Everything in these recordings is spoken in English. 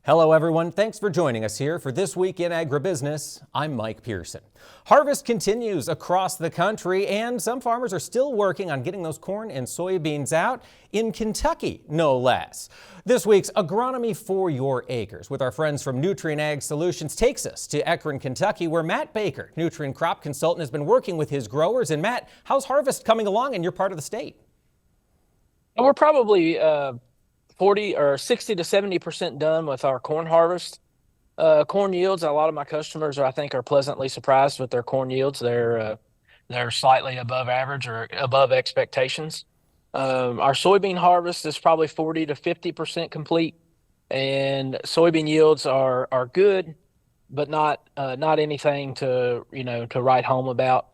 Hello everyone, thanks for joining us here for This Week in Agribusiness. I'm Mike Pearson. Harvest continues across the country and some farmers are still working on getting those corn and soybeans out in Kentucky, no less. This week's Agronomy for Your Acres with our friends from Nutrient Ag Solutions takes us to Akron, Kentucky, where Matt Baker, nutrient crop consultant, has been working with his growers. And Matt, how's harvest coming along in your part of the state? We're probably 40 or 60 to 70% done with our corn harvest. Corn yields, a lot of my customers I think are pleasantly surprised with their corn yields. They're slightly above average or above expectations. Our soybean harvest is probably 40 to 50% complete, and soybean yields are good, but not anything to write home about.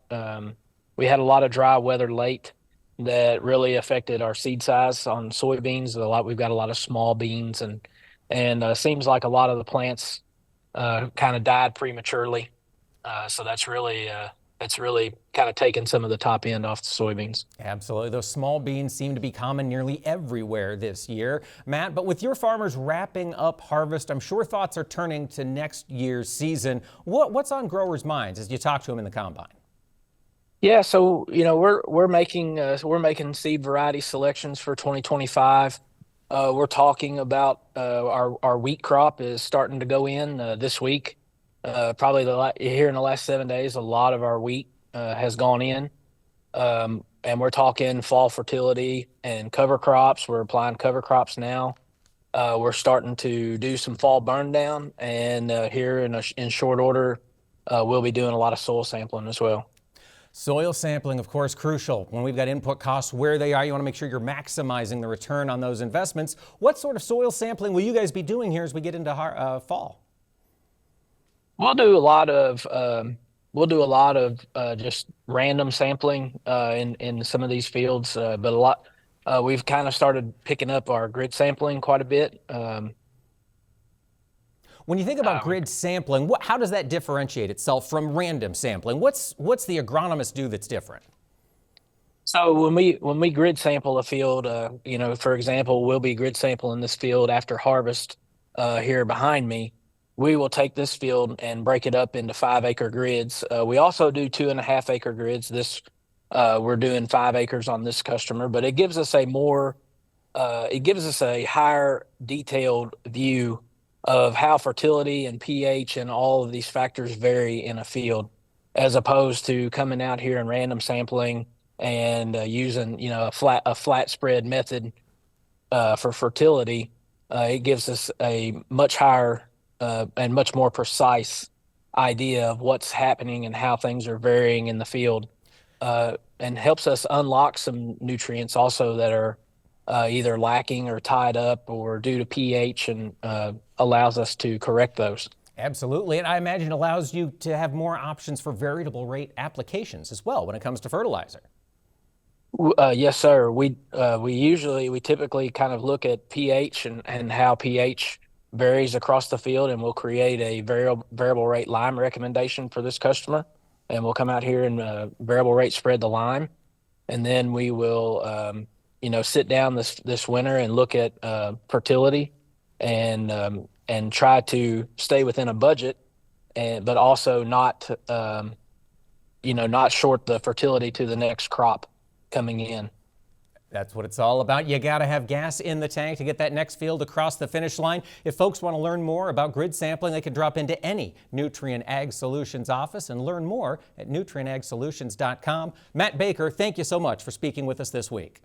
We had a lot of dry weather late that really affected our seed size on soybeans. We've got a lot of small beans, and seems like a lot of the plants kind of died prematurely. So that's really kind of taken some of the top end off the soybeans. Absolutely. Those small beans seem to be common nearly everywhere this year. Matt, but with your farmers wrapping up harvest, I'm sure thoughts are turning to next year's season. What's on growers' minds as you talk to them in the combine? Yeah, so we're making seed variety selections for 2025. We're talking about our wheat crop is starting to go in this week. Probably here in the last 7 days, a lot of our wheat has gone in, and we're talking fall fertility and cover crops. We're applying cover crops now. We're starting to do some fall burn down, and here in short order, we'll be doing a lot of soil sampling as well. Soil sampling, of course, crucial. When we've got input costs where they are, you want to make sure you're maximizing the return on those investments. What sort of soil sampling will you guys be doing here as we get into fall? We'll do a lot of just random sampling in some of these fields, but we've kind of started picking up our grid sampling quite a bit. When you think about grid sampling, how does that differentiate itself from random sampling? What's the agronomist do that's different? So when we grid sample a field, for example, we'll be grid sampling this field after harvest here behind me. We will take this field and break it up into 5-acre grids. We also do 2.5-acre grids. We're doing 5 acres on this customer, but it gives us a higher detailed view of how fertility and pH and all of these factors vary in a field, as opposed to coming out here and random sampling and using a flat spread method for fertility. It gives us a much higher and much more precise idea of what's happening and how things are varying in the field, and helps us unlock some nutrients also that are either lacking or tied up or due to pH, and allows us to correct those. Absolutely, and I imagine it allows you to have more options for variable rate applications as well when it comes to fertilizer. Yes, sir. We typically kind of look at pH and how pH varies across the field, and we'll create a variable rate lime recommendation for this customer, and we'll come out here and variable rate spread the lime, and then we will sit down this winter and look at fertility and try to stay within a budget, but also not short the fertility to the next crop coming in. That's what it's all about. You got to have gas in the tank to get that next field across the finish line. If folks want to learn more about grid sampling, they can drop into any Nutrient Ag Solutions office and learn more at nutrientagsolutions.com. Matt Baker, thank you so much for speaking with us this week.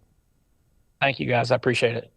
Thank you, guys. I appreciate it.